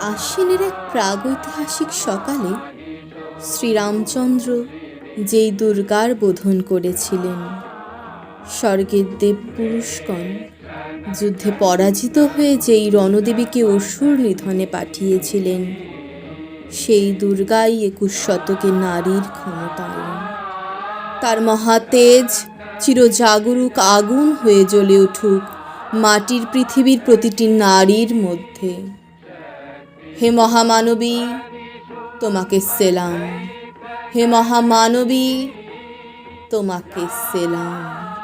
আশ্বিনের এক প্রাগৈতিহাসিক সকালে শ্রীরামচন্দ্র যেই দুর্গার বোধন করেছিলেন, স্বর্গের দেব পুরুষগণ যুদ্ধে পরাজিত হয়ে যেই রণদেবীকে অসুর নিধনে পাঠিয়েছিলেন, সেই দুর্গাই ২১ শতকে নারীর ক্ষমতায়ন। তার মহাতেজ চিরজাগরুক আগুন হয়ে জ্বলে উঠুক মাটির পৃথিবীর প্রতিটি নারীর মধ্যে। হে মহামানবী, তোমাকে সেলাম। হে মহামানবী, তোমাকে সেলাম।